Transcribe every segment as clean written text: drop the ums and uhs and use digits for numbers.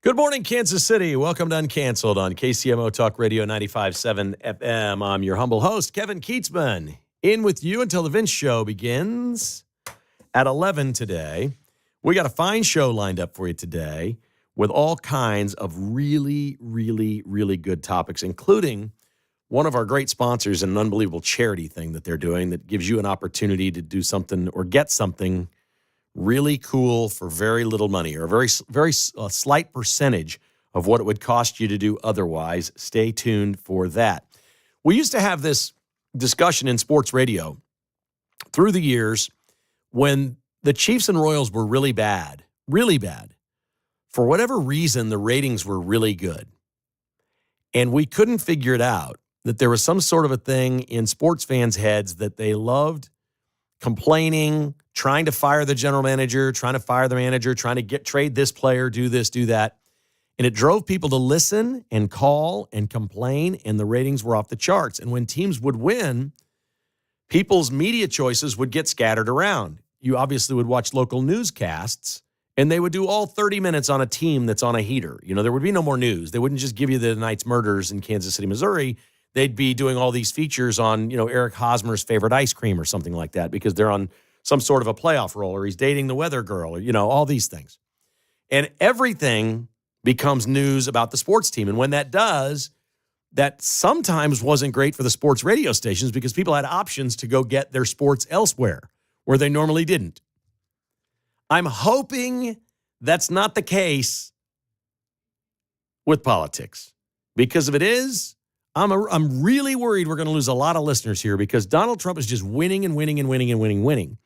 Good morning, Kansas City. Welcome to Uncanceled on KCMO Talk Radio 95.7 FM. I'm your humble host, Kevin Kietzman. In with you until the Vince Show begins at 11 today. We got a fine show lined up for you today with all kinds of really good topics, including one of our great sponsors and an unbelievable charity thing that they're doing that gives you an opportunity to do something or get something really cool for very little money, or a very slight percentage of what it would cost you to do otherwise. Stay tuned for that. We used to have this discussion in sports radio through the years when the Chiefs and Royals were really bad. For whatever reason, the ratings were really good. And we couldn't figure it out, that there was some sort of a thing in sports fans' heads that they loved complaining, trying to fire the general manager, trying to fire the manager, trying to trade this player, do this, do that. And it drove people to listen and call and complain, and the ratings were off the charts. And when teams would win, people's media choices would get scattered around. You obviously would watch local newscasts, and they would do all 30 minutes on a team that's on a heater. You know, there would be no more news. They wouldn't just give you the night's murders in Kansas City, Missouri. They'd be doing all these features on, Eric Hosmer's favorite ice cream or something like that, because they're on some sort of a playoff roll, or he's dating the weather girl, or, all these things. And everything becomes news about the sports team. And when that does, that sometimes wasn't great for the sports radio stations, because people had options to go get their sports elsewhere where they normally didn't. I'm hoping that's not the case with politics, because if it is, I'm really worried we're going to lose a lot of listeners here, because Donald Trump is just winning and winning and winning and winning and winning.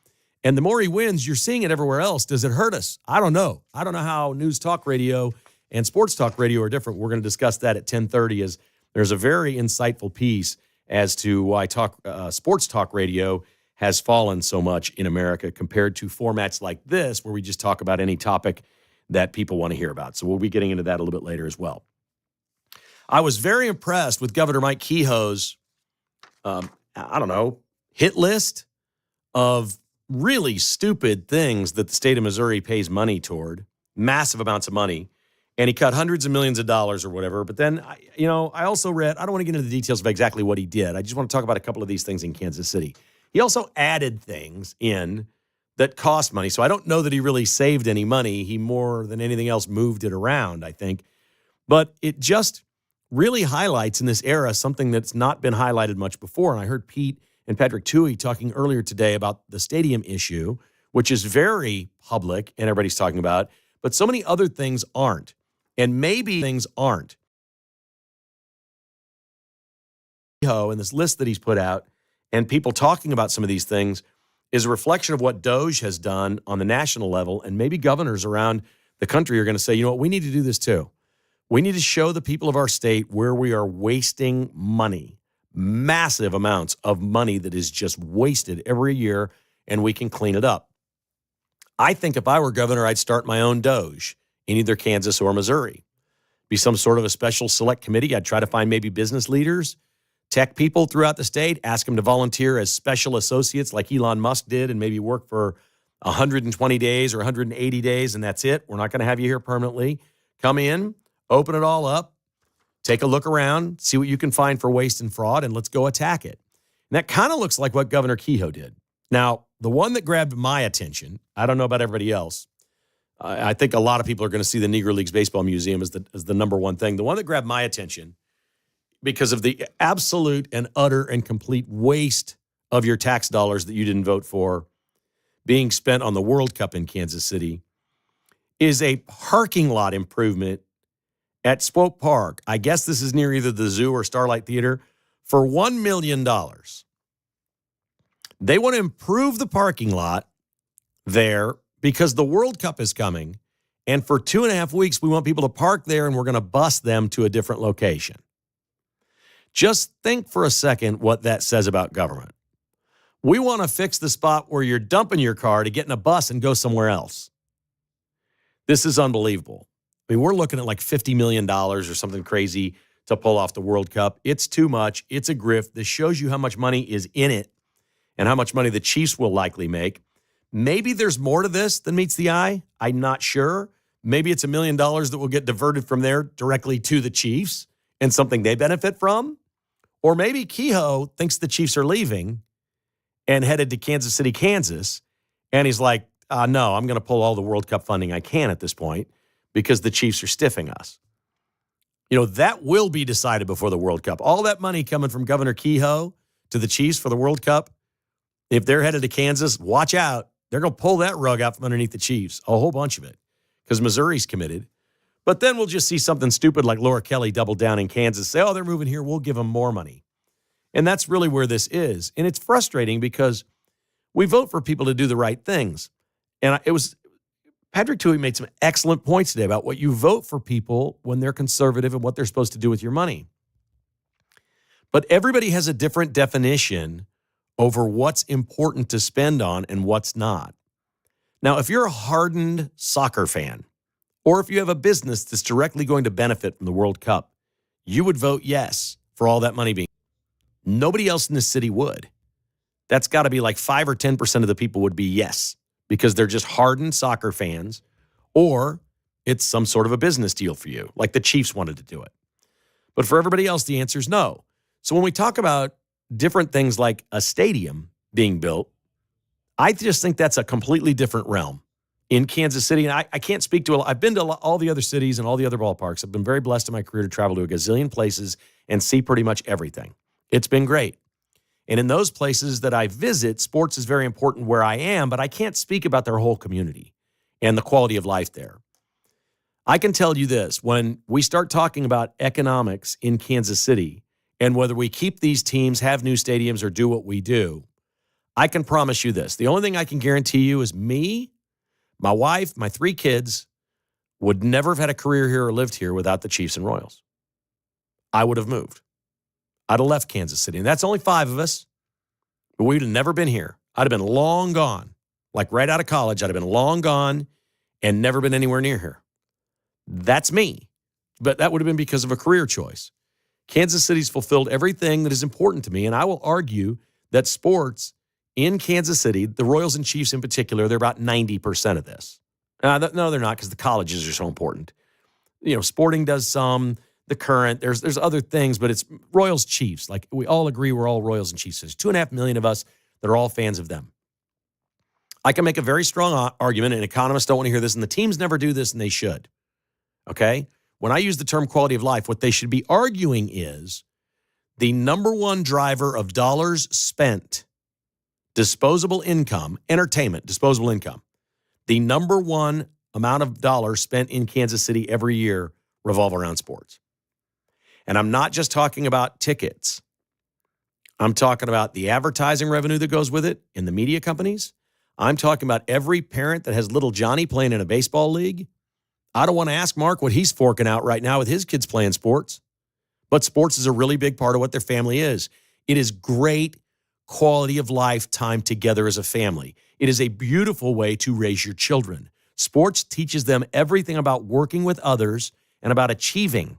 And the more he wins, you're seeing it everywhere else. Does it hurt us? I don't know. I don't know how news talk radio and sports talk radio are different. We're going to discuss that at 10:30, as there's a very insightful piece as to why sports talk radio has fallen so much in America compared to formats like this, where we just talk about any topic that people want to hear about. So we'll be getting into that a little bit later as well. I was very impressed with Governor Mike Kehoe's, hit list of really stupid things that the state of Missouri pays money toward, massive amounts of money, and he cut hundreds of millions of dollars or whatever. But then, I also read, I don't want to get into the details of exactly what he did. I just want to talk about a couple of these things in Kansas City. He also added things in that cost money. So I don't know that he really saved any money. He, more than anything else, moved it around, I think. But it just really highlights in this era something that's not been highlighted much before. And I heard Pete and Patrick Toohey talking earlier today about the stadium issue, which is very public and everybody's talking about, but so many other things aren't. And maybe things aren't. And this list that he's put out, and people talking about some of these things, is a reflection of what Doge has done on the national level. And maybe governors around the country are going to say, you know what, we need to do this too. We need to show the people of our state where we are wasting money, massive amounts of money that is just wasted every year, and we can clean it up. I think if I were governor, I'd start my own Doge in either Kansas or Missouri. Be some sort of a special select committee. I'd try to find maybe business leaders, tech people throughout the state, ask them to volunteer as special associates like Elon Musk did, and maybe work for 120 days or 180 days, and that's it. We're not going to have you here permanently. Come in, open it all up, take a look around, see what you can find for waste and fraud, and let's go attack it. And that kind of looks like what Governor Kehoe did. Now, the one that grabbed my attention, I don't know about everybody else. I think a lot of people are going to see the Negro Leagues Baseball Museum as the number one thing. The one that grabbed my attention, because of the absolute and utter and complete waste of your tax dollars that you didn't vote for being spent on the World Cup in Kansas City, is a parking lot improvement at Swope Park. I guess this is near either the zoo or Starlight Theater, for $1 million. They want to improve the parking lot there because the World Cup is coming. And for 2.5 weeks, we want people to park there, and we're going to bus them to a different location. Just think for a second what that says about government. We want to fix the spot where you're dumping your car to get in a bus and go somewhere else. This is unbelievable. I mean, we're looking at like $50 million or something crazy to pull off the World Cup. It's too much. It's a grift. This shows you how much money is in it and how much money the Chiefs will likely make. Maybe there's more to this than meets the eye. I'm not sure. Maybe it's $1 million that will get diverted from there directly to the Chiefs and something they benefit from. Or maybe Kehoe thinks the Chiefs are leaving and headed to Kansas City, Kansas. And he's like, no, I'm going to pull all the World Cup funding I can at this point because the Chiefs are stiffing us. That will be decided before the World Cup. All that money coming from Governor Kehoe to the Chiefs for the World Cup, if they're headed to Kansas, watch out. They're going to pull that rug out from underneath the Chiefs, a whole bunch of it, because Missouri's committed. But then we'll just see something stupid like Laura Kelly double down in Kansas, say, they're moving here, we'll give them more money. And that's really where this is. And it's frustrating because we vote for people to do the right things. And Patrick Tuohy made some excellent points today about what you vote for people when they're conservative and what they're supposed to do with your money. But everybody has a different definition over what's important to spend on and what's not. Now, if you're a hardened soccer fan, or if you have a business that's directly going to benefit from the World Cup, you would vote yes for all that money being. Nobody else in this city would. That's got to be like 5 or 10% of the people would be yes, because they're just hardened soccer fans, or it's some sort of a business deal for you, like the Chiefs wanted to do it. But for everybody else, the answer is no. So when we talk about different things like a stadium being built, I just think that's a completely different realm. In Kansas City, and I can't speak to I've been to all the other cities and all the other ballparks. I've been very blessed in my career to travel to a gazillion places and see pretty much everything. It's been great. And in those places that I visit, sports is very important where I am, but I can't speak about their whole community and the quality of life there. I can tell you this, when we start talking about economics in Kansas City and whether we keep these teams, have new stadiums, or do what we do, I can promise you this. The only thing I can guarantee you is me, my wife, my 3 kids would never have had a career here or lived here without the Chiefs and Royals. I would have moved. I'd have left Kansas City. And that's only 5 of us. But we'd have never been here. I'd have been long gone. Like right out of college, I'd have been long gone and never been anywhere near here. That's me. But that would have been because of a career choice. Kansas City's fulfilled everything that is important to me. And I will argue that sports in Kansas City, the Royals and Chiefs in particular, they're about 90% of this. No, they're not, because the colleges are so important. Sporting does some, the Current, there's other things, but it's Royals, Chiefs. Like, we all agree we're all Royals and Chiefs. There's 2.5 million of us that are all fans of them. I can make a very strong argument, and economists don't want to hear this, and the teams never do this, and they should. Okay? When I use the term quality of life, what they should be arguing is the number one driver of dollars spent, disposable income, entertainment, disposable income. The number one amount of dollars spent in Kansas City every year revolve around sports. And I'm not just talking about tickets. I'm talking about the advertising revenue that goes with it in the media companies. I'm talking about every parent that has little Johnny playing in a baseball league. I don't want to ask Mark what he's forking out right now with his kids playing sports. But sports is a really big part of what their family is. It is great quality of life time together as a family. It is a beautiful way to raise your children. Sports teaches them everything about working with others and about achieving.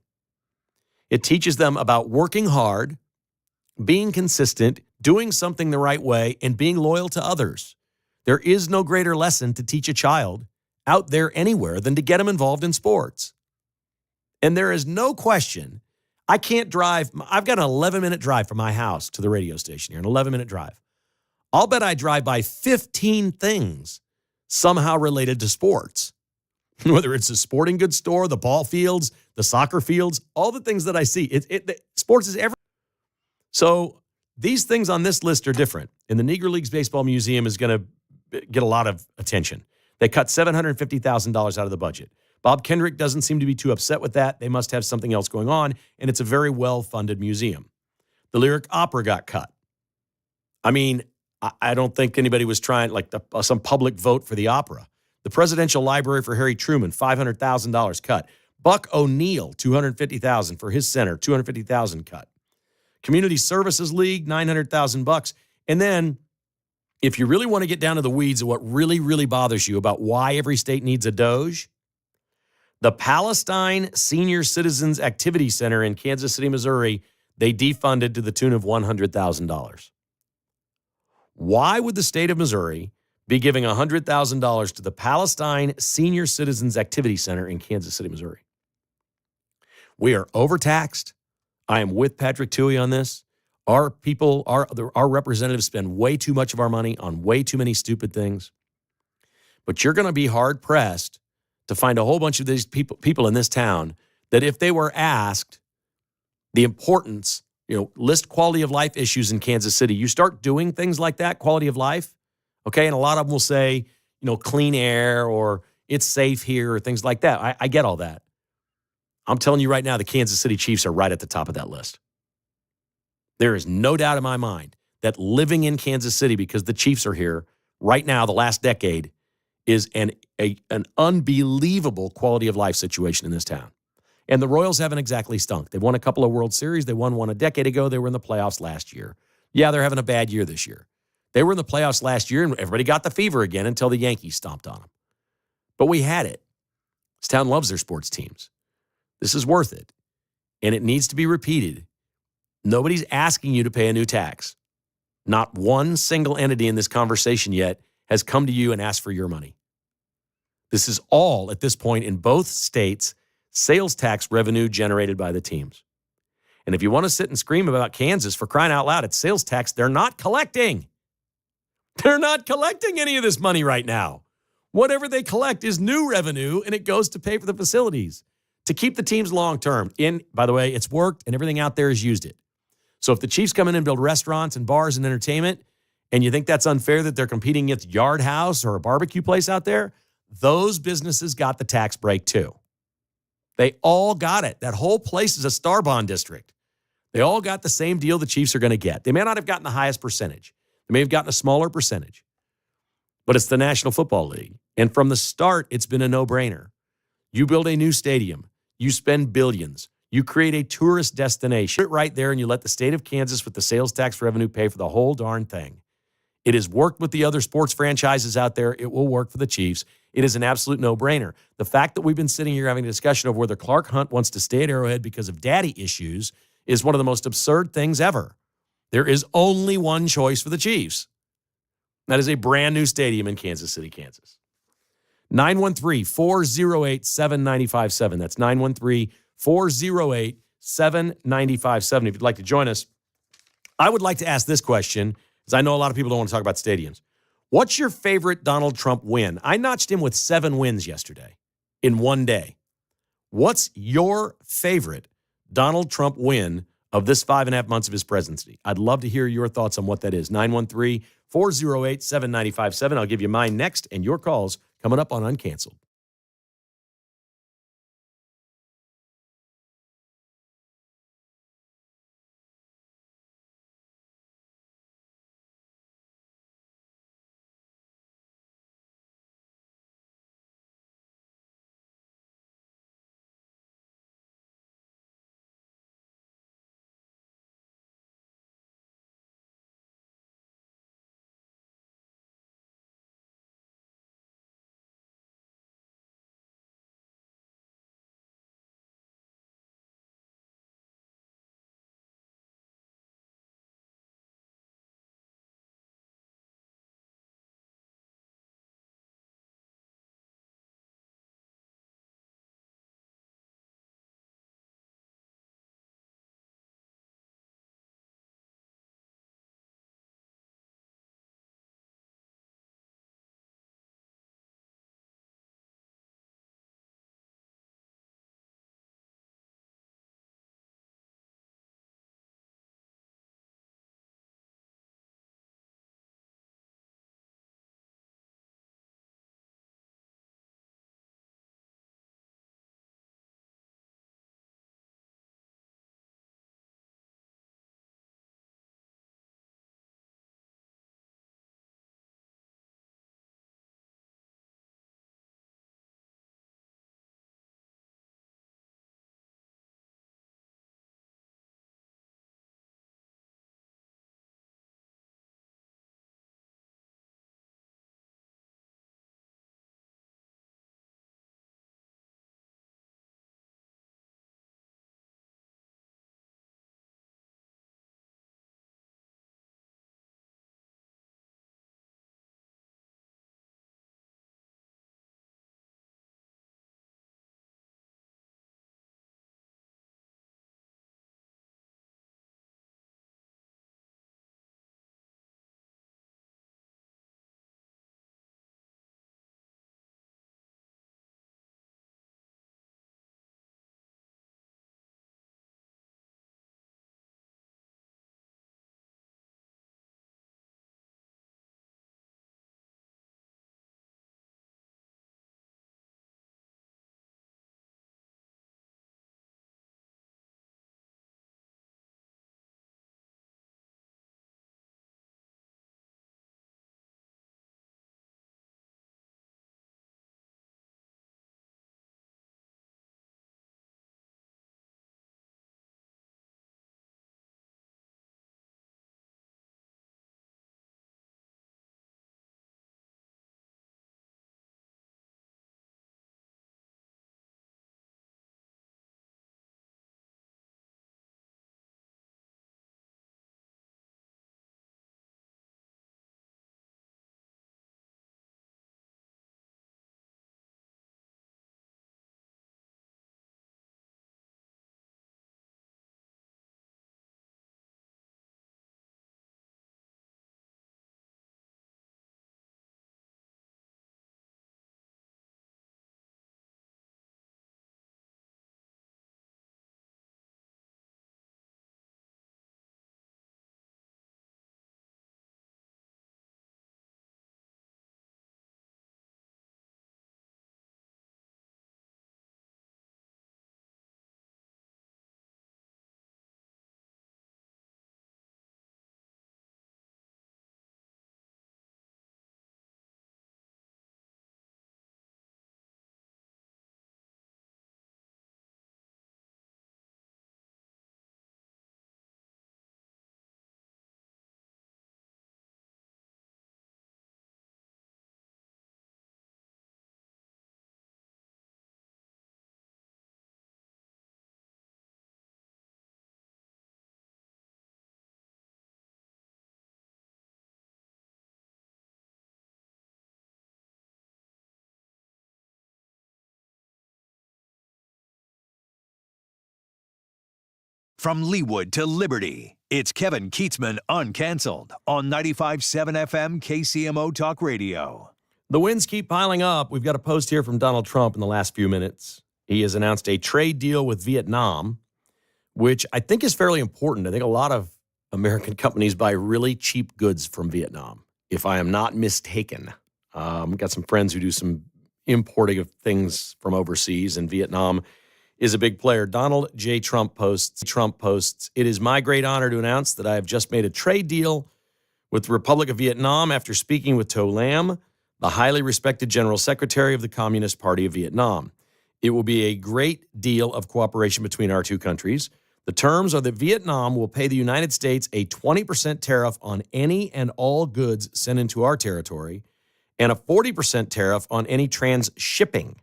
It teaches them about working hard, being consistent, doing something the right way, and being loyal to others. There is no greater lesson to teach a child out there anywhere than to get them involved in sports. And there is no question, I can't drive. I've got an 11-minute drive from my house to the radio station here, an 11-minute drive. I'll bet I drive by 15 things somehow related to sports. Whether it's a sporting goods store, the ball fields, the soccer fields, all the things that I see. Sports is everything. So these things on this list are different. And the Negro Leagues Baseball Museum is going to get a lot of attention. They cut $750,000 out of the budget. Bob Kendrick doesn't seem to be too upset with that. They must have something else going on, and it's a very well-funded museum. The Lyric Opera got cut. I mean, I don't think anybody was trying, like some public vote for the opera. The Presidential Library for Harry Truman, $500,000 cut. Buck O'Neill, $250,000 for his center, $250,000 cut. Community Services League, $900,000. And then, if you really want to get down to the weeds of what really, really bothers you about why every state needs a Doge, the Palestine Senior Citizens Activity Center in Kansas City, Missouri, they defunded to the tune of $100,000. Why would the state of Missouri be giving $100,000 to the Palestine Senior Citizens Activity Center in Kansas City, Missouri. We are overtaxed. I am with Patrick Tuohy on this. Our people, our representatives spend way too much of our money on way too many stupid things. But you're going to be hard-pressed to find a whole bunch of these people in this town that if they were asked the importance, list quality of life issues in Kansas City, you start doing things like that, quality of life, okay? And a lot of them will say, clean air or it's safe here or things like that. I get all that. I'm telling you right now, the Kansas City Chiefs are right at the top of that list. There is no doubt in my mind that living in Kansas City, because the Chiefs are here right now, the last decade, is an unbelievable quality of life situation in this town. And the Royals haven't exactly stunk. They won a couple of World Series. They won one a decade ago. They were in the playoffs last year. Yeah, they're having a bad year this year. They were in the playoffs last year, and everybody got the fever again until the Yankees stomped on them. But we had it. This town loves their sports teams. This is worth it, and it needs to be repeated. Nobody's asking you to pay a new tax. Not one single entity in this conversation yet has come to you and asked for your money. This is all, at this point, in both states, sales tax revenue generated by the teams. And if you want to sit and scream about Kansas, for crying out loud, it's sales tax they're not collecting. They're not collecting any of this money right now. Whatever they collect is new revenue, and it goes to pay for the facilities, to keep the teams long-term. By the way, it's worked, and everything out there has used it. So if the Chiefs come in and build restaurants and bars and entertainment, and you think that's unfair that they're competing against Yard House or a barbecue place out there, those businesses got the tax break too. They all got it. That whole place is a star bond district. They all got the same deal the Chiefs are going to get. They may not have gotten the highest percentage. They may have gotten a smaller percentage. But it's the National Football League. And from the start, it's been a no-brainer. You build a new stadium. You spend billions. You create a tourist destination. Put it right there, and you let the state of Kansas with the sales tax revenue pay for the whole darn thing. It has worked with the other sports franchises out there. It will work for the Chiefs. It is an absolute no-brainer. The fact that we've been sitting here having a discussion of whether Clark Hunt wants to stay at Arrowhead because of daddy issues is one of the most absurd things ever. There is only one choice for the Chiefs. That is a brand new stadium in Kansas City, Kansas. 913-408-7957. That's 913-408-7957. If you'd like to join us, I would like to ask this question, because I know a lot of people don't want to talk about stadiums. What's your favorite Donald Trump win? I notched him with 7 wins yesterday in one day. What's your favorite Donald Trump win of this 5.5 months of his presidency? I'd love to hear your thoughts on what that is. 913-408-7957. I'll give you mine next, and your calls coming up on Uncanceled. From Leawood to Liberty, it's Kevin Kietzman Uncanceled on 95.7 FM KCMO Talk Radio. The wins keep piling up. We've got a post here from Donald Trump in the last few minutes. He has announced a trade deal with Vietnam, which I think is fairly important. I think a lot of American companies buy really cheap goods from Vietnam, if I am not mistaken. We've got some friends who do some importing of things from overseas, and Vietnam is a big player. Donald J. Trump posts, "It is my great honor to announce that I have just made a trade deal with the Republic of Vietnam after speaking with To Lam, the highly respected General Secretary of the Communist Party of Vietnam. It will be a great deal of cooperation between our two countries. The terms are that Vietnam will pay the United States a 20% tariff on any and all goods sent into our territory and a 40% tariff on any transshipping."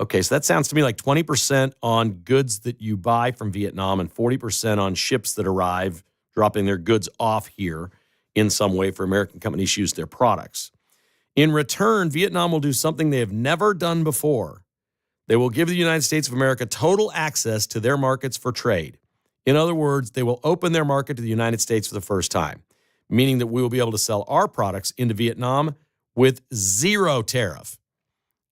Okay, so that sounds to me like 20% on goods that you buy from Vietnam and 40% on ships that arrive, dropping their goods off here in some way for American companies to use their products. In return, Vietnam will do something they have never done before. They will give the United States of America total access to their markets for trade. In other words, they will open their market to the United States for the first time, meaning that we will be able to sell our products into Vietnam with zero tariff.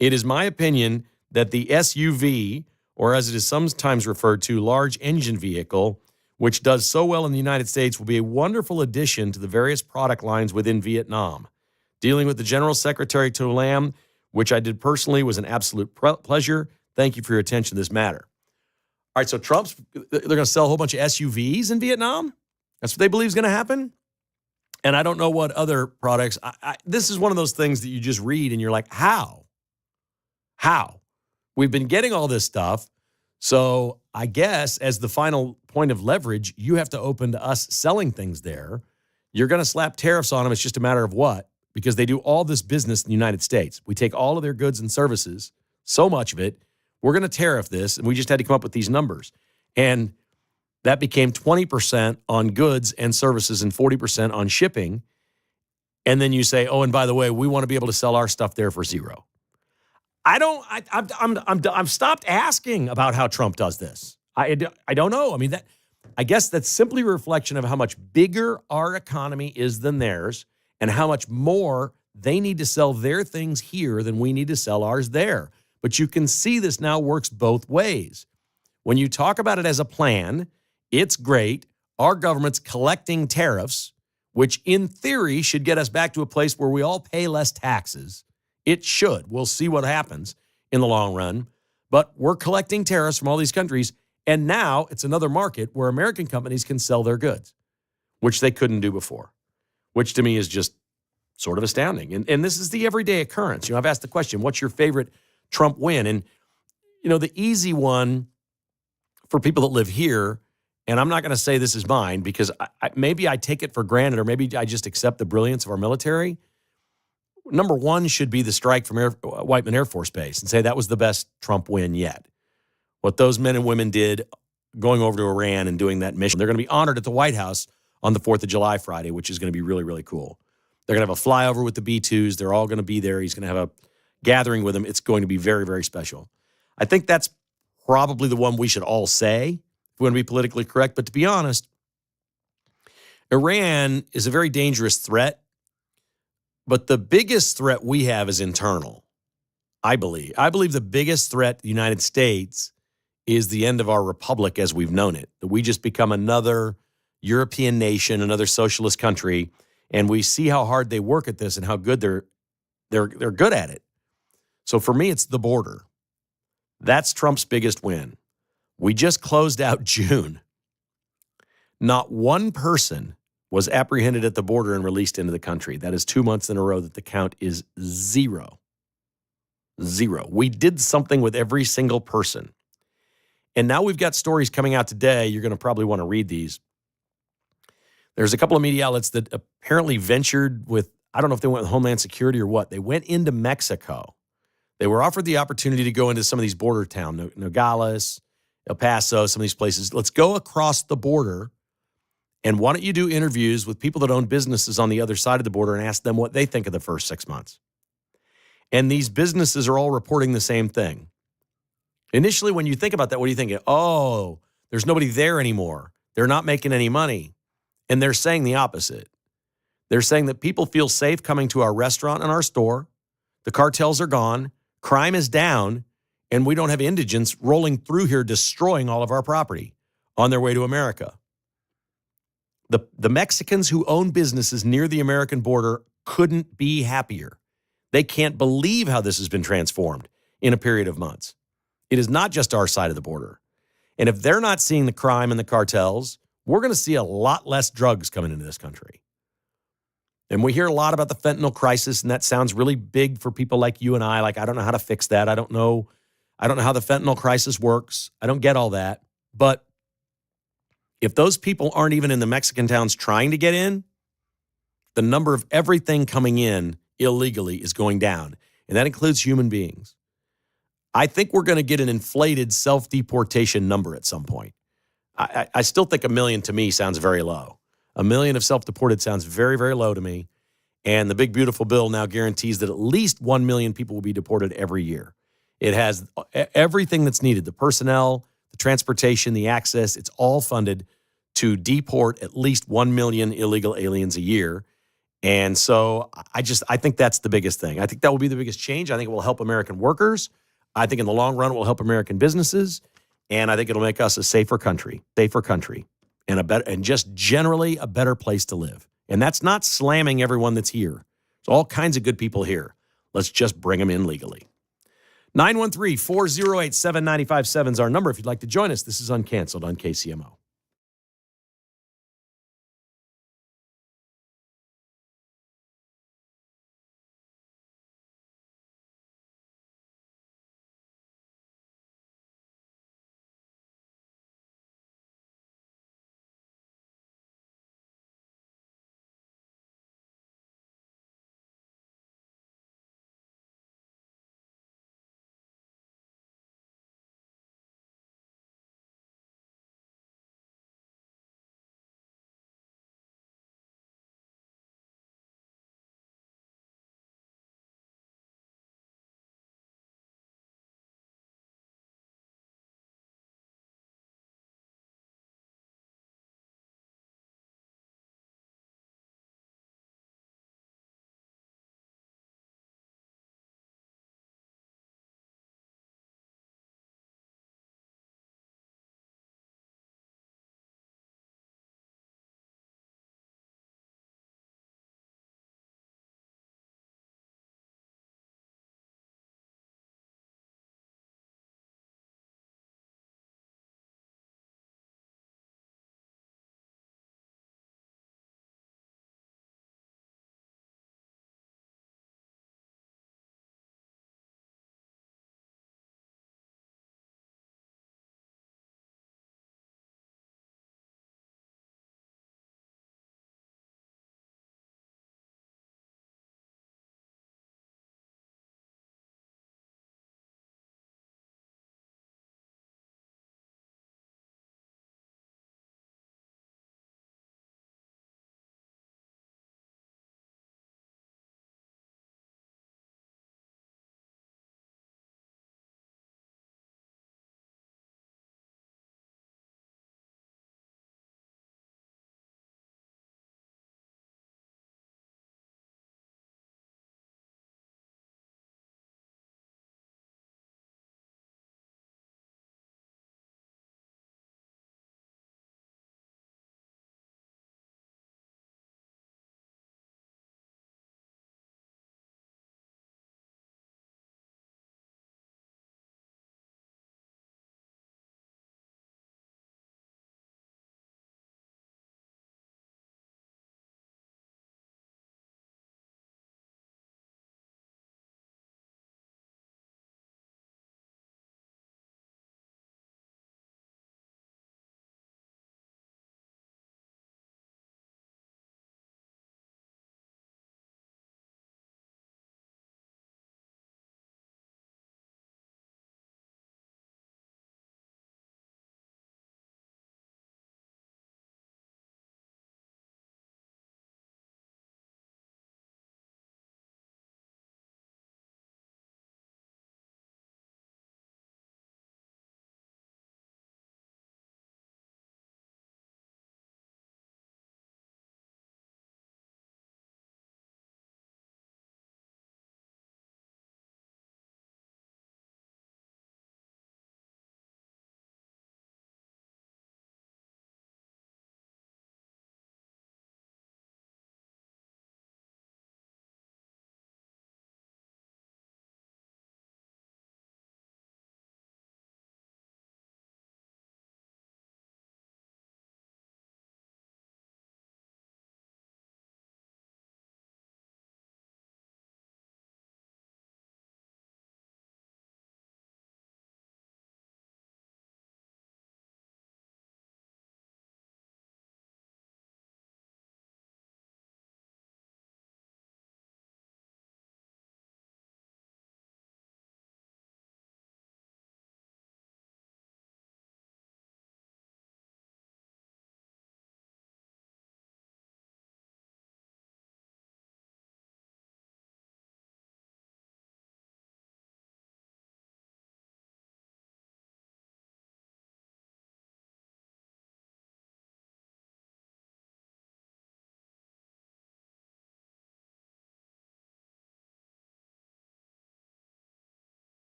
It is my opinion that the SUV, or as it is sometimes referred to, large engine vehicle, which does so well in the United States, will be a wonderful addition to the various product lines within Vietnam. Dealing with the General Secretary To Lam, which I did personally, was an absolute pleasure. Thank you for your attention to this matter. All right, so they're going to sell a whole bunch of SUVs in Vietnam? That's what they believe is going to happen? And I don't know what other products. This is one of those things that you just read and you're like, how? How? We've been getting all this stuff. So I guess as the final point of leverage, you have to open to us selling things there. You're going to slap tariffs on them. It's just a matter of what, because they do all this business in the United States. We take all of their goods and services, so much of it. We're going to tariff this, and we just had to come up with these numbers. And that became 20% on goods and services and 40% on shipping. And then you say, oh, and by the way, we want to be able to sell our stuff there for zero. I'm stopped asking about how Trump does this. I don't know. I mean, I guess that's simply a reflection of how much bigger our economy is than theirs and how much more they need to sell their things here than we need to sell ours there. But you can see this now works both ways. When you talk about it as a plan, it's great. Our government's collecting tariffs, which in theory should get us back to a place where we all pay less taxes. It should. We'll see what happens in the long run. But we're collecting tariffs from all these countries, and now it's another market where American companies can sell their goods, which they couldn't do before, which to me is just sort of astounding. And this is the everyday occurrence. I've asked the question, what's your favorite Trump win? And, the easy one for people that live here, and I'm not going to say this is mine because maybe I take it for granted or maybe I just accept the brilliance of our military. Number one should be the strike from Whiteman Air Force Base and say that was the best Trump win yet. What those men and women did going over to Iran and doing that mission, they're going to be honored at the White House on the 4th of July Friday, which is going to be really, really cool. They're going to have a flyover with the B-2s. They're all going to be there. He's going to have a gathering with them. It's going to be very, very special. I think that's probably the one we should all say if we want to be politically correct. But to be honest, Iran is a very dangerous threat. But the biggest threat we have is internal, I believe. I believe the biggest threat to the United States is the end of our republic as we've known it, that we just become another European nation, another socialist country, and we see how hard they work at this and how good they're good at it. So for me, it's the border. That's Trump's biggest win. We just closed out June. Not one person was apprehended at the border and released into the country. That is 2 months in a row that the count is zero. Zero. We did something with every single person. And now we've got stories coming out today. You're going to probably want to read these. There's a couple of media outlets that apparently ventured with, I don't know if they went with Homeland Security or what. They went into Mexico. They were offered the opportunity to go into some of these border towns, Nogales, El Paso, some of these places. Let's go across the border. And why don't you do interviews with people that own businesses on the other side of the border and ask them what they think of the first 6 months? And these businesses are all reporting the same thing. Initially, when you think about that, what do you think? Oh, There's nobody there anymore. They're not making any money. And they're saying the opposite. They're saying that people feel safe coming to our restaurant and our store. The cartels are gone. Crime is down. And we don't have indigents rolling through here, destroying all of our property on their way to America. The Mexicans who own businesses near the American border couldn't be happier. They can't believe how this has been transformed in a period of months. It is not just our side of the border. And if they're not seeing the crime and the cartels, we're going to see a lot less drugs coming into this country. And we hear a lot about the fentanyl crisis, and that sounds really big for people like you and I. Like, I don't know how to fix that. I don't know how the fentanyl crisis works. I don't get all that. But if those people aren't even in the Mexican towns trying to get in, the number of everything coming in illegally is going down. And that includes human beings. I think we're going to get an inflated self-deportation number at some point. I still think 1 million to me sounds very low. 1 million of self-deported sounds very, very low to me. And the big, beautiful bill now guarantees that at least 1 million people will be deported every year. It has everything that's needed, the personnel, the transportation, the access. It's all funded to deport at least 1 million illegal aliens a year. And so I think that's the biggest thing. I think that will be the biggest change. I think it will help American workers. I think in the long run, it will help American businesses. And I think it'll make us a safer country, and just generally a better place to live. And that's not slamming everyone that's here. There's all kinds of good people here. Let's just bring them in legally. 913-408-7957 is our number if you'd like to join us. This is Uncanceled on KCMO.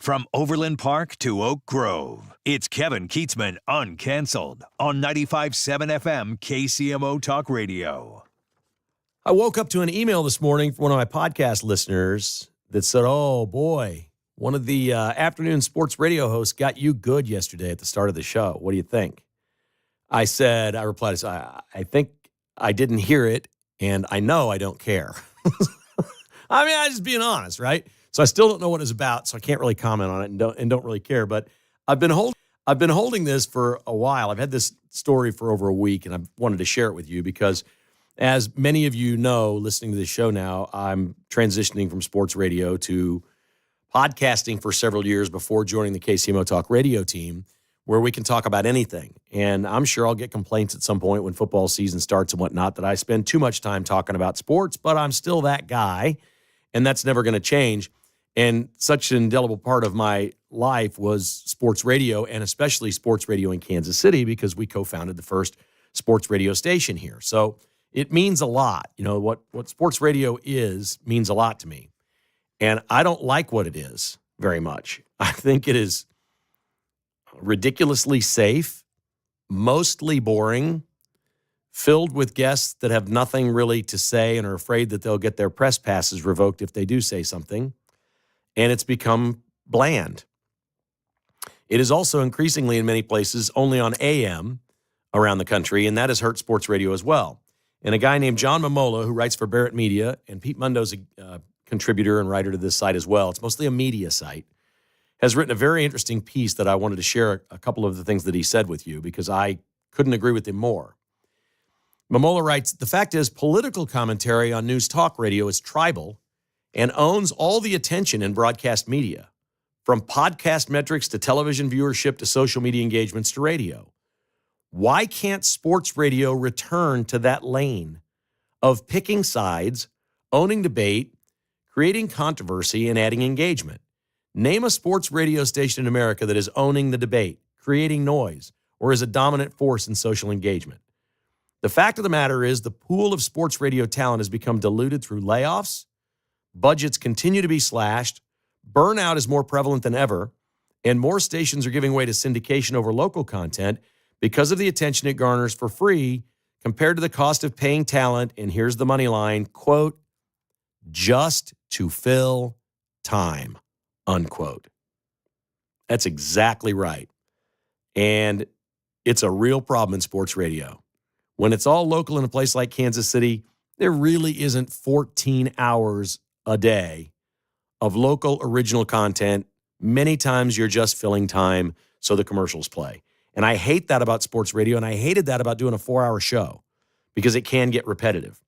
From Overland Park to Oak Grove, it's Kevin Kietzman Uncanceled on 95.7 FM KCMO Talk Radio. I woke up to an email this morning from one of my podcast listeners that said, oh, boy, one of the afternoon sports radio hosts got you good yesterday at the start of the show. What do you think? I replied, I think I didn't hear it, and I know I don't care. I mean, I'm just being honest, right? So I still don't know what it's about, so I can't really comment on it and don't really care. But I've been holding this for a while. I've had this story for over a week, and I wanted to share it with you because, as many of you know, listening to this show now, I'm transitioning from sports radio to podcasting for several years before joining the KCMO Talk Radio team, where we can talk about anything. And I'm sure I'll get complaints at some point when football season starts and whatnot that I spend too much time talking about sports, but I'm still that guy, and that's never going to change. And such an indelible part of my life was sports radio, and especially sports radio in Kansas City, because we co-founded the first sports radio station here. So it means a lot. You know, what sports radio is means a lot to me. And I don't like what it is very much. I think it is ridiculously safe, mostly boring, filled with guests that have nothing really to say and are afraid that they'll get their press passes revoked if they do say something. And it's become bland. It is also increasingly in many places only on AM around the country, and that has hurt sports radio as well. And a guy named John Momola, who writes for Barrett Media, and Pete Mundo's a contributor and writer to this site as well, it's mostly a media site, has written a very interesting piece that I wanted to share a couple of the things that he said with you because I couldn't agree with him more. Momola writes, the fact is political commentary on news talk radio is tribal and owns all the attention in broadcast media, from podcast metrics to television viewership to social media engagements to radio. Why can't sports radio return to that lane of picking sides, owning debate, creating controversy, and adding engagement? Name a sports radio station in America that is owning the debate, creating noise, or is a dominant force in social engagement. The fact of the matter is the pool of sports radio talent has become diluted through layoffs, budgets continue to be slashed, burnout is more prevalent than ever, and more stations are giving way to syndication over local content because of the attention it garners for free compared to the cost of paying talent, and here's the money line, quote, just to fill time, unquote. That's exactly right. And it's a real problem in sports radio. When it's all local in a place like Kansas City, there really isn't 14 hours a day of local original content. Many times you're just filling time so the commercials play. And I hate that about sports radio, and I hated that about doing a 4-hour show because it can get repetitive.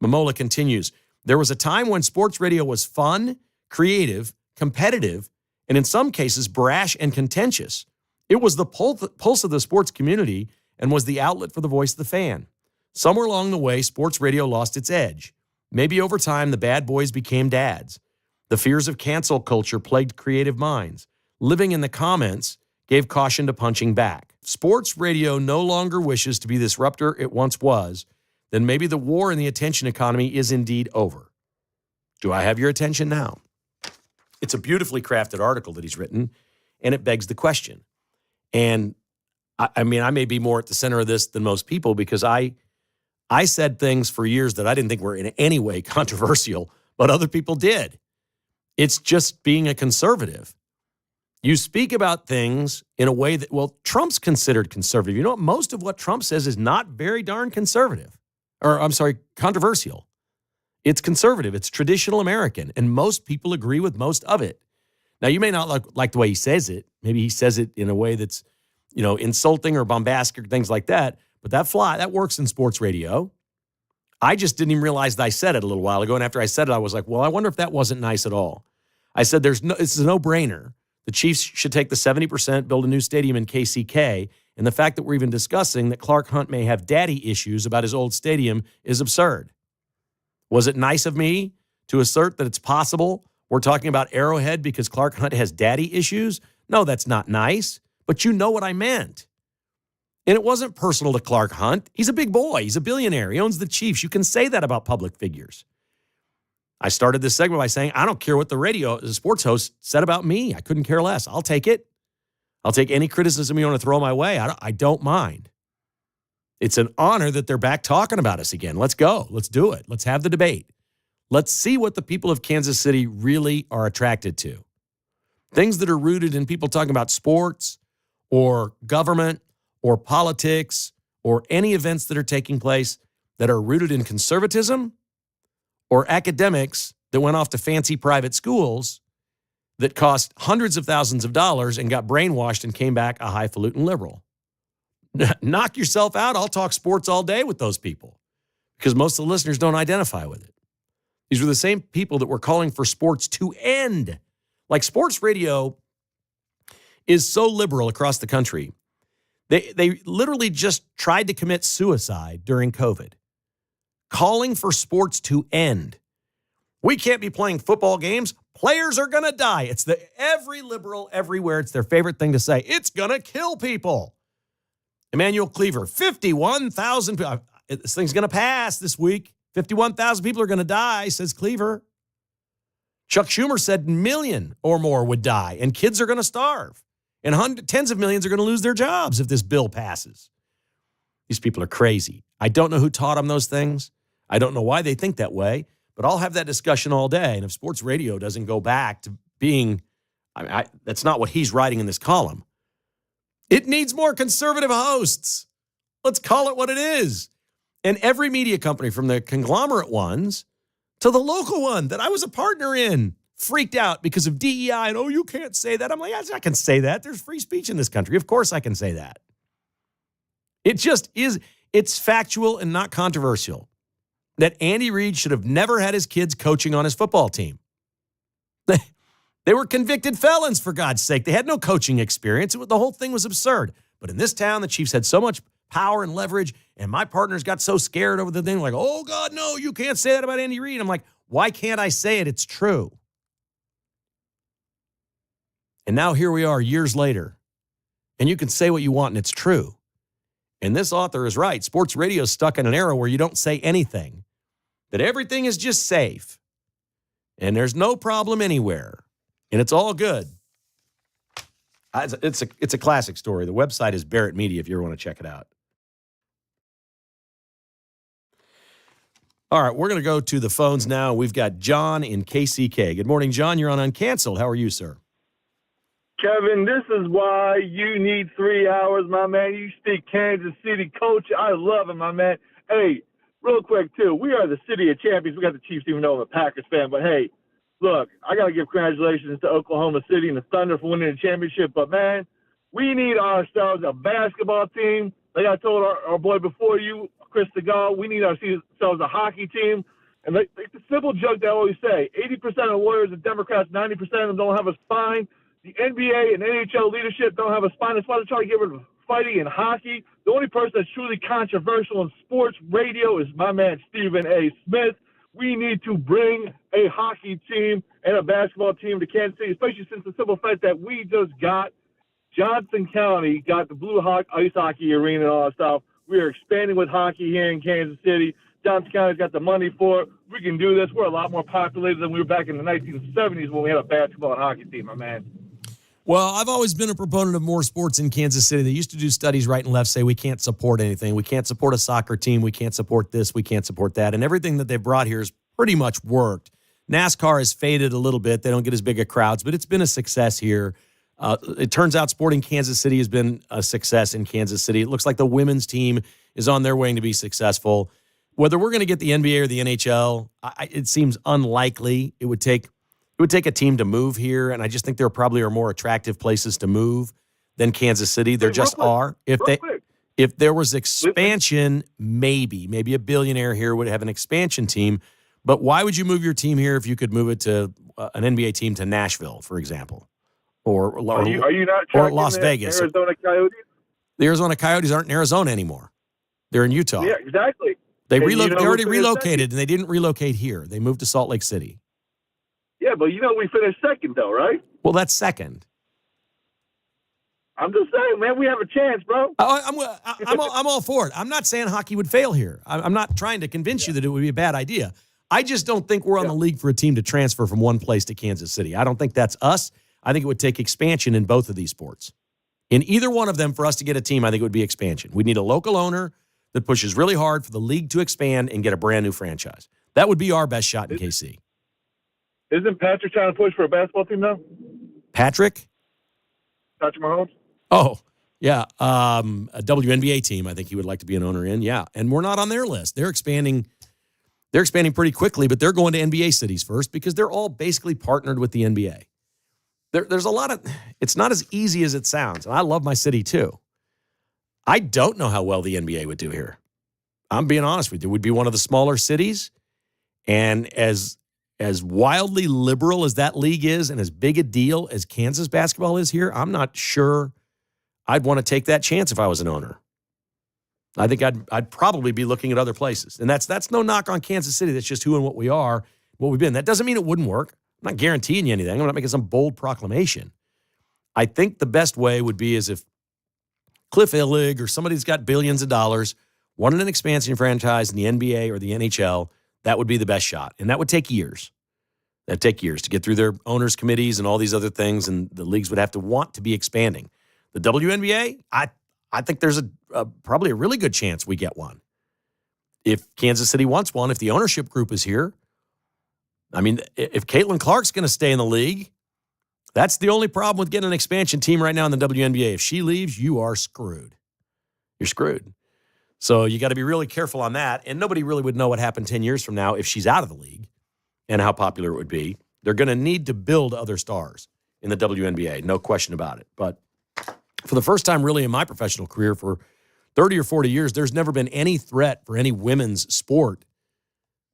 Momola continues, there was a time when sports radio was fun, creative, competitive, and in some cases brash and contentious. It was the pulse of the sports community and was the outlet for the voice of the fan. Somewhere along the way, sports radio lost its edge. Maybe over time, the bad boys became dads. The fears of cancel culture plagued creative minds. Living in the comments gave caution to punching back. Sports radio no longer wishes to be the disruptor it once was. Then maybe the war in the attention economy is indeed over. Do I have your attention now? It's a beautifully crafted article that he's written, and it begs the question. And I mean, I may be more at the center of this than most people because I said things for years that I didn't think were in any way controversial, but other people did. It's just being a conservative. You speak about things in a way that, well, Trump's considered conservative. You know what? Most of what Trump says is not very darn conservative. Or, I'm sorry, controversial. It's conservative. It's traditional American. And most people agree with most of it. Now, you may not like the way he says it. Maybe he says it in a way that's, you know, insulting or bombastic or things like that. But that works in sports radio. I just didn't even realize that I said it a little while ago. And after I said it, I was like, well, I wonder if that wasn't nice at all. I said, it's a no-brainer. The Chiefs should take the 70%, build a new stadium in KCK. And the fact that we're even discussing that Clark Hunt may have daddy issues about his old stadium is absurd. Was it nice of me to assert that it's possible we're talking about Arrowhead because Clark Hunt has daddy issues? No, that's not nice. But you know what I meant. And it wasn't personal to Clark Hunt. He's a big boy. He's a billionaire. He owns the Chiefs. You can say that about public figures. I started this segment by saying, I don't care what the sports host said about me. I couldn't care less. I'll take it. I'll take any criticism you want to throw my way. I don't mind. It's an honor that they're back talking about us again. Let's go. Let's do it. Let's have the debate. Let's see what the people of Kansas City really are attracted to. Things that are rooted in people talking about sports or government or politics or any events that are taking place that are rooted in conservatism or academics that went off to fancy private schools that cost hundreds of thousands of dollars and got brainwashed and came back a highfalutin liberal. Knock yourself out. I'll talk sports all day with those people because most of the listeners don't identify with it. These were the same people that were calling for sports to end. Like sports radio is so liberal across the country. They literally just tried to commit suicide during COVID, calling for sports to end. We can't be playing football games. Players are going to die. It's every liberal everywhere. It's their favorite thing to say. It's going to kill people. Emmanuel Cleaver, 51,000 people. This thing's going to pass this week. 51,000 people are going to die, says Cleaver. Chuck Schumer said 1 million or more would die, and kids are going to starve. And tens of millions are going to lose their jobs if this bill passes. These people are crazy. I don't know who taught them those things. I don't know why they think that way, but I'll have that discussion all day. And if sports radio doesn't go back to being, that's not what he's writing in this column. It needs more conservative hosts. Let's call it what it is. And every media company, from the conglomerate ones to the local one that I was a partner in, freaked out because of DEI and, you can't say that. I'm like, yes, I can say that. There's free speech in this country. Of course I can say that. It just is. It's factual and not controversial that Andy Reid should have never had his kids coaching on his football team. They were convicted felons, for God's sake. They had no coaching experience. The whole thing was absurd. But in this town, the Chiefs had so much power and leverage, and my partners got so scared over the thing, like, oh, God, no, you can't say that about Andy Reid. I'm like, why can't I say it? It's true. And now here we are years later, and you can say what you want, and it's true. And this author is right. Sports radio is stuck in an era where you don't say anything, that everything is just safe, and there's no problem anywhere, and it's all good. It's a classic story. The website is Barrett Media if you ever want to check it out. All right, we're going to go to the phones now. We've got John in KCK. Good morning, John. You're on Uncanceled. How are you, sir? Kevin, this is why you need 3 hours, my man. You speak Kansas City culture. I love it, my man. Hey, real quick, too, we are the city of champions. We got the Chiefs, even though I'm a Packers fan. But, hey, look, I got to give congratulations to Oklahoma City and the Thunder for winning the championship. But, man, we need ourselves a basketball team. Like I told our boy before you, Chris Segal, we need ourselves a hockey team. And like the simple joke that I always say, 80% of lawyers are Democrats, 90% of them don't have a spine. The NBA and NHL leadership don't have a spine. That's why they try to get rid of fighting and hockey. The only person that's truly controversial in sports radio is my man Stephen A. Smith. We need to bring a hockey team and a basketball team to Kansas City, especially since the simple fact that we just got Johnson County, got the Blue Hawk ice hockey arena and all that stuff. We are expanding with hockey here in Kansas City. Johnson County's got the money for it. We can do this. We're a lot more populated than we were back in the 1970s when we had a basketball and hockey team, my man. Well, I've always been a proponent of more sports in Kansas City. They used to do studies right and left, say we can't support anything. We can't support a soccer team. We can't support this. We can't support that. And everything that they've brought here has pretty much worked. NASCAR has faded a little bit. They don't get as big of crowds, but it's been a success here. It turns out Sporting Kansas City has been a success in Kansas City. It looks like the women's team is on their way to be successful. Whether we're going to get the NBA or the NHL, it seems unlikely. It would take a team to move here, and I just think there probably are more attractive places to move than Kansas City. There just are. If there was expansion, maybe a billionaire here would have an expansion team. But why would you move your team here if you could move it to an NBA team to Nashville, for example, or are you not or Las Vegas? Arizona Coyotes? The Arizona Coyotes aren't in Arizona anymore. They're in Utah. Yeah, exactly. They already relocated, and they didn't relocate here. They moved to Salt Lake City. Yeah, but we finished second, though, right? Well, that's second. I'm just saying, man, we have a chance, bro. I'm all for it. I'm not saying hockey would fail here. I'm not trying to convince you that it would be a bad idea. I just don't think we're on the league for a team to transfer from one place to Kansas City. I don't think that's us. I think it would take expansion in both of these sports. In either one of them, for us to get a team, I think it would be expansion. We need a local owner that pushes really hard for the league to expand and get a brand new franchise. That would be our best shot in KC. Isn't Patrick trying to push for a basketball team now? Patrick Mahomes? Oh, yeah. A WNBA team, I think he would like to be an owner in. Yeah. And we're not on their list. They're expanding pretty quickly, but they're going to NBA cities first because they're all basically partnered with the NBA. There's a lot of, it's not as easy as it sounds. And I love my city too. I don't know how well the NBA would do here. I'm being honest with you. It would be one of the smaller cities. And as wildly liberal as that league is and as big a deal as Kansas basketball is here, I'm not sure I'd want to take that chance if I was an owner. I think I'd probably be looking at other places. And that's no knock on Kansas City. That's just who and what we are, what we've been. That doesn't mean it wouldn't work. I'm not guaranteeing you anything. I'm not making some bold proclamation. I think the best way would be as if Cliff Illig or somebody that's got billions of dollars wanted an expansion franchise in the NBA or the NHL. That would be the best shot. And that would take years. That'd take years to get through their owners' committees and all these other things, and the leagues would have to want to be expanding. The WNBA, I think there's probably a really good chance we get one. If Kansas City wants one, if the ownership group is here. I mean, if Caitlin Clark's going to stay in the league, that's the only problem with getting an expansion team right now in the WNBA. If she leaves, you are screwed. You're screwed. So you got to be really careful on that. And nobody really would know what happened 10 years from now if she's out of the league and how popular it would be. They're going to need to build other stars in the WNBA, no question about it. But for the first time really in my professional career for 30 or 40 years, there's never been any threat for any women's sport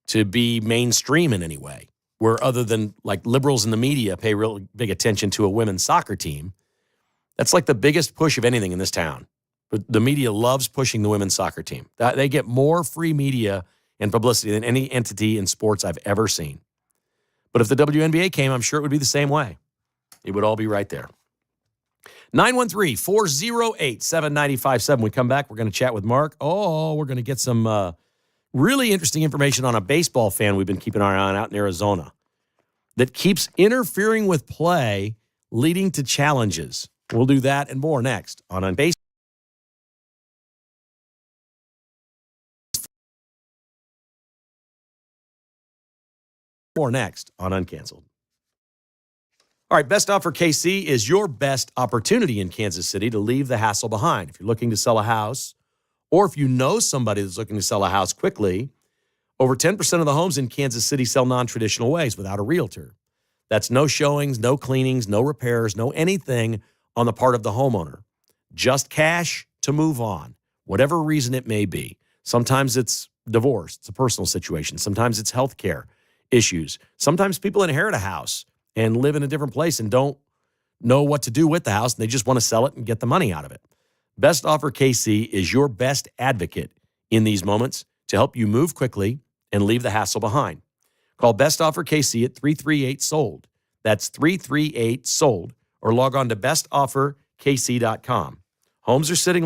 to be mainstream in any way, where other than like liberals in the media pay real big attention to a women's soccer team. That's like the biggest push of anything in this town. But the media loves pushing the women's soccer team. They get more free media and publicity than any entity in sports I've ever seen. But if the WNBA came, I'm sure it would be the same way. It would all be right there. 913-408-7957. We come back, we're going to chat with Mark. We're going to get some really interesting information on a baseball fan we've been keeping our eye on out in Arizona that keeps interfering with play, leading to challenges. We'll do that and more next on Unbased. More next on Uncanceled. All right, Best Offer KC is your best opportunity in Kansas City to leave the hassle behind. If you're looking to sell a house, or if you know somebody that's looking to sell a house quickly, over 10% of the homes in Kansas City sell non-traditional ways without a realtor. That's no showings, no cleanings, no repairs, no anything on the part of the homeowner. Just cash to move on, whatever reason it may be. Sometimes it's divorce. It's a personal situation. Sometimes it's health care issues. Sometimes people inherit a house and live in a different place and don't know what to do with the house, and they just want to sell it and get the money out of it. Best Offer KC is your best advocate in these moments to help you move quickly and leave the hassle behind. Call Best Offer KC at 338-SOLD. That's 338-SOLD. Or log on to bestofferkc.com. Homes are sitting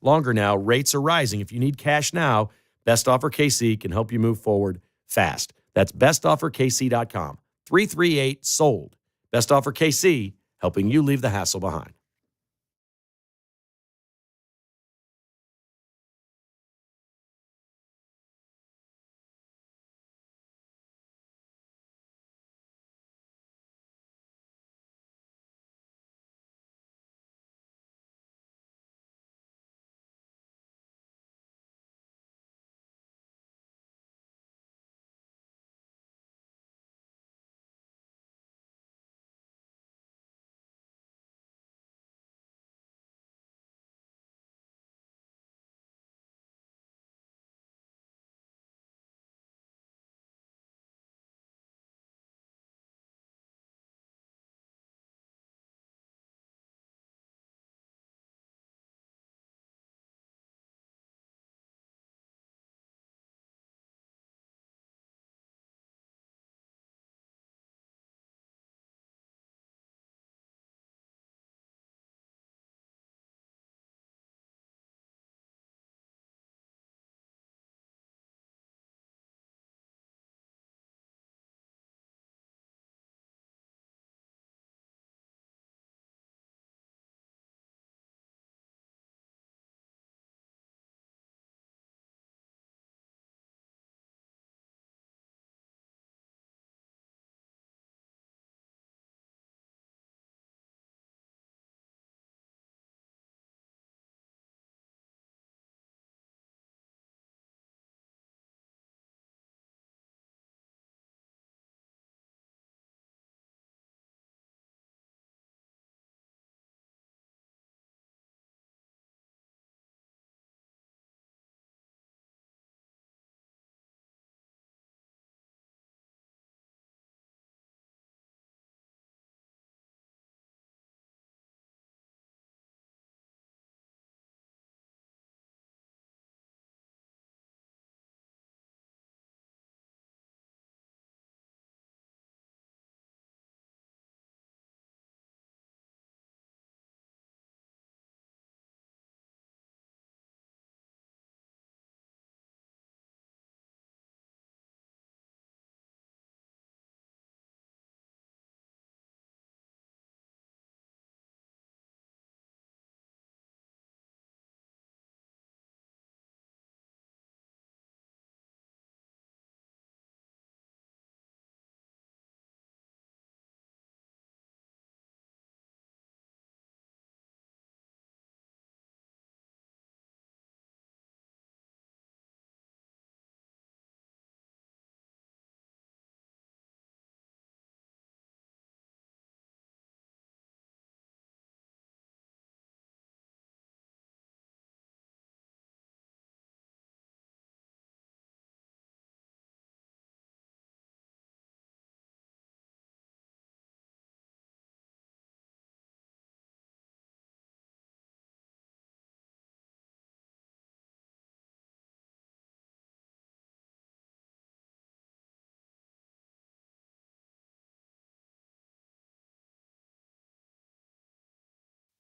longer now. Rates are rising. If you need cash now, Best Offer KC can help you move forward fast. That's bestofferkc.com. 338-SOLD. Best Offer KC, helping you leave the hassle behind.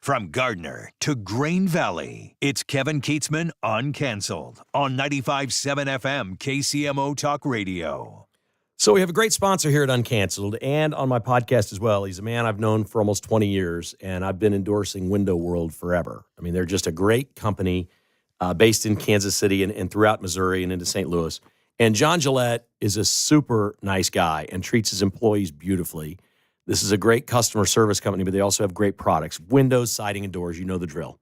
From Gardner to Grain Valley, it's Kevin Kietzman Uncanceled on 95.7 FM KCMO Talk Radio. So we have a great sponsor here at Uncanceled and on my podcast as well. He's a man I've known for almost 20 years, and I've been endorsing Window World forever. I mean, they're just a great company based in Kansas City and throughout Missouri and into St. Louis. And John Gillette is a super nice guy and treats his employees beautifully. This is a great customer service company, but they also have great products. Windows, siding, and doors, you know the drill.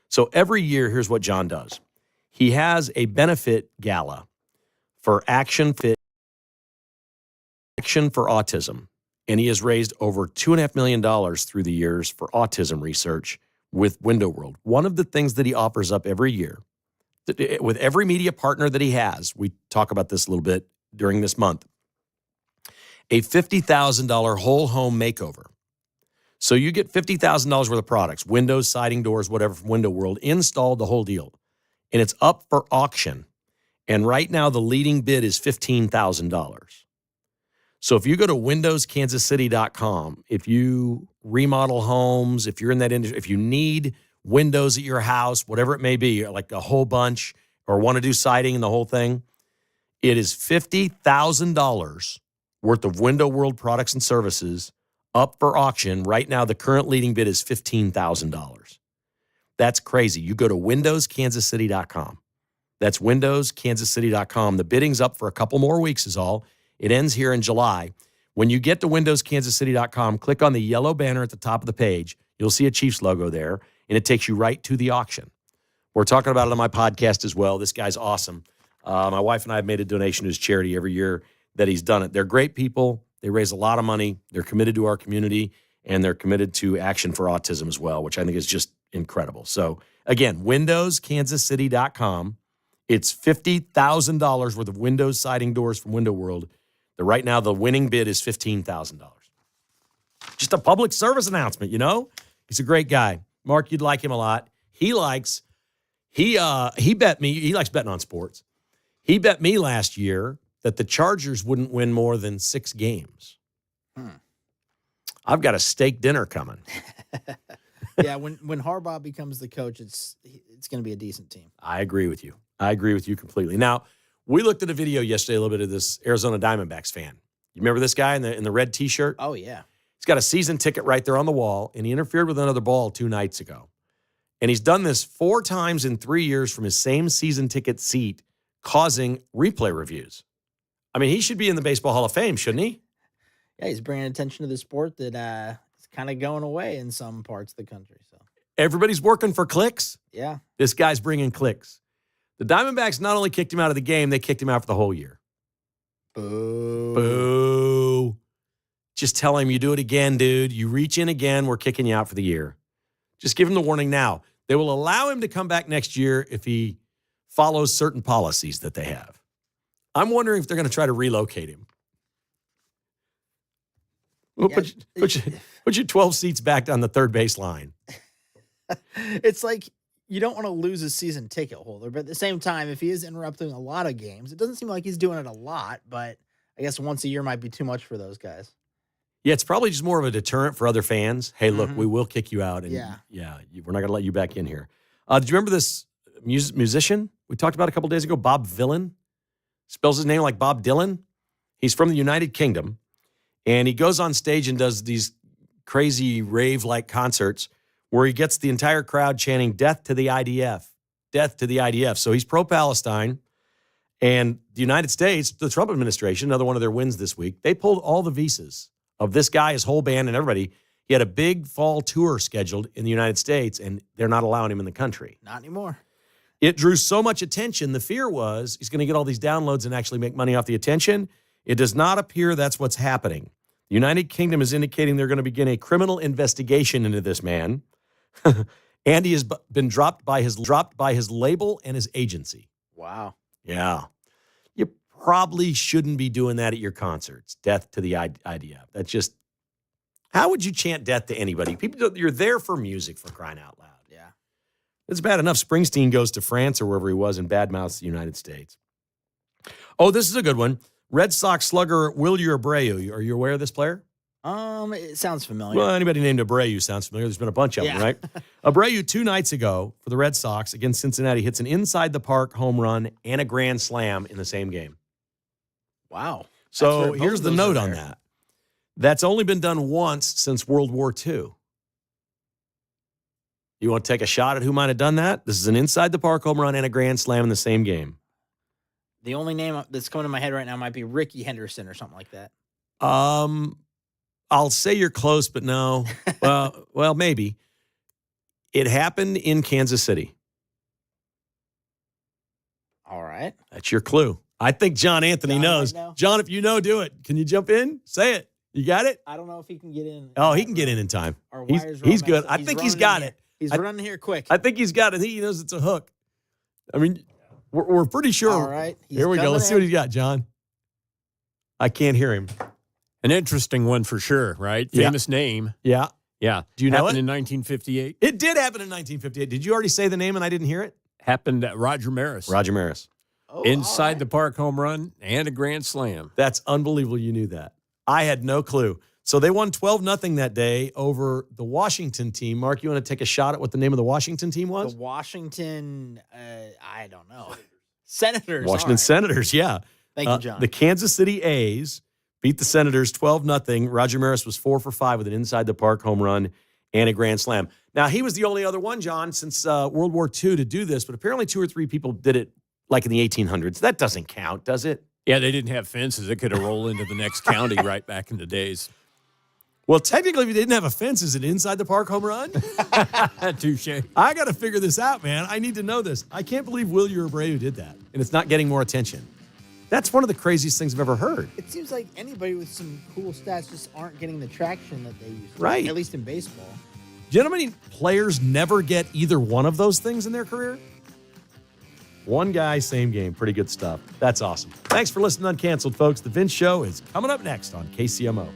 So every year, here's what John does. He has a benefit gala for Action for Autism, and he has raised over $2.5 million through the years for autism research with Window World. One of the things that he offers up every year, with every media partner that he has, we talk about this a little bit during this month, a $50,000 whole home makeover. So you get $50,000 worth of products, windows, siding, doors, whatever from Window World, installed, the whole deal. And it's up for auction. And right now the leading bid is $15,000. So if you go to windowskansascity.com, if you remodel homes, if you're in that industry, if you need windows at your house, whatever it may be, like a whole bunch, or want to do siding and the whole thing, it is $50,000 worth of Window World products and services up for auction. Right now, the current leading bid is $15,000. That's crazy. You go to windowskansascity.com. That's windowskansascity.com. The bidding's up for a couple more weeks is all. It ends here in July. When you get to windowskansascity.com, click on the yellow banner at the top of the page. You'll see a Chiefs logo there, and it takes you right to the auction. We're talking about it on my podcast as well. This guy's awesome. My wife and I have made a donation to his charity every year that he's done it. They're great people. They raise a lot of money. They're committed to our community, and they're committed to Action for Autism as well, which I think is just incredible. So, again, windowskansascity.com. It's $50,000 worth of windows, siding, doors from Window World. Right now, the winning bid is $15,000. Just a public service announcement, you know? He's a great guy. Mark, you'd like him a lot. He bet me, he likes betting on sports. He bet me last year that the Chargers wouldn't win more than 6 games. I've got a steak dinner coming. Yeah, when Harbaugh becomes the coach, it's going to be a decent team. I agree with you. I agree with you completely. Now, we looked at a video yesterday, a little bit of this Arizona Diamondbacks fan. You remember this guy in the red T-shirt? Oh, yeah. He's got a season ticket right there on the wall, and he interfered with another ball 2 nights ago. And he's done this 4 times in 3 years from his same season ticket seat, causing replay reviews. I mean, he should be in the Baseball Hall of Fame, shouldn't he? Yeah, he's bringing attention to the sport that is kind of going away in some parts of the country. So everybody's working for clicks. Yeah. This guy's bringing clicks. The Diamondbacks not only kicked him out of the game, they kicked him out for the whole year. Boo. Boo. Just tell him, you do it again, dude. You reach in again, we're kicking you out for the year. Just give him the warning now. They will allow him to come back next year if he follows certain policies that they have. I'm wondering if they're going to try to relocate him. We'll put you 12 seats back down the third base line. It's like you don't want to lose a season ticket holder, but at the same time, if he is interrupting a lot of games, it doesn't seem like he's doing it a lot, but I guess once a year might be too much for those guys. Yeah, it's probably just more of a deterrent for other fans. Hey, look, we will kick you out. And we're not going to let you back in here. Did you remember this musician we talked about a couple days ago, Bob Dylan? Spells his name like Bob Dylan. He's from the United Kingdom, and he goes on stage and does these crazy rave-like concerts where he gets the entire crowd chanting, "Death to the IDF, death to the IDF." So he's pro-Palestine, and the United States, the Trump administration, another one of their wins this week, they pulled all the visas of this guy, his whole band, and everybody. He had a big fall tour scheduled in the United States, and they're not allowing him in the country. Not anymore. It drew so much attention. The fear was he's going to get all these downloads and actually make money off the attention. It does not appear that's what's happening. The United Kingdom is indicating they're going to begin a criminal investigation into this man. And he has been dropped by his label and his agency. Wow. Yeah. You probably shouldn't be doing that at your concerts. Death to the IDF. That's just, how would you chant death to anybody? People, you're there for music, for crying out loud. Yeah. It's bad enough Springsteen goes to France or wherever he was and badmouths the United States. Oh, this is a good one. Red Sox slugger Wilyer Abreu. Are you aware of this player? It sounds familiar. Well, anybody named Abreu sounds familiar. There's been a bunch of them, Yeah. right? Abreu 2 nights ago for the Red Sox against Cincinnati hits an inside-the-park home run and a grand slam in the same game. Wow. So That's where here's both the of those note are on there. that. That's only been done once since World War II. You want to take a shot at who might have done that? This is an inside-the-park home run and a grand slam in the same game. The only name that's coming to my head right now might be Ricky Henderson or something like that. I'll say you're close, but no. Well, maybe. It happened in Kansas City. All right. That's your clue. I think John Anthony John knows. might know. John, if you know, do it. Can you jump in? Say it. You got it? I don't know if he can get in. Oh, he can get in time. Our He's, wires are he's all good. messed up. I think he's running got in it. here. He's running here quick. I think he's got it. He knows it's a hook. I mean, we're pretty sure. All right. Here we go. Let's see what he's got, John. I can't hear him. An interesting one for sure, right? Yeah. Famous name. Yeah. Yeah. Do you know Happened it? in 1958. It did happen in 1958. Did you already say the name and I didn't hear it? Happened at Roger Maris. Roger Maris. Oh, Inside all right. the park home run and a grand slam. That's unbelievable you knew that. I had no clue. So they won 12-0 that day over the Washington team. Mark, you want to take a shot at what the name of the Washington team was? The Washington, I don't know. Senators. Washington all right. Senators, yeah. Thank you, John. The Kansas City A's beat the Senators 12-0. Roger Maris was 4 for 5 with an inside-the-park home run and a grand slam. Now, he was the only other one, John, since World War II to do this, but apparently 2 or 3 people did it like in the 1800s. That doesn't count, does it? Yeah, they didn't have fences. It could have rolled into the next county right back in the days. Well, technically, if you didn't have a fence, is it inside-the-park home run? Touche. I got to figure this out, man. I need to know this. I can't believe Will Abreu did that, and it's not getting more attention. That's one of the craziest things I've ever heard. It seems like anybody with some cool stats just aren't getting the traction that they used to. Right. At least in baseball. Do you know how many players never get either one of those things in their career? One guy, same game. Pretty good stuff. That's awesome. Thanks for listening to Uncanceled, folks. The Vince Show is coming up next on KCMO.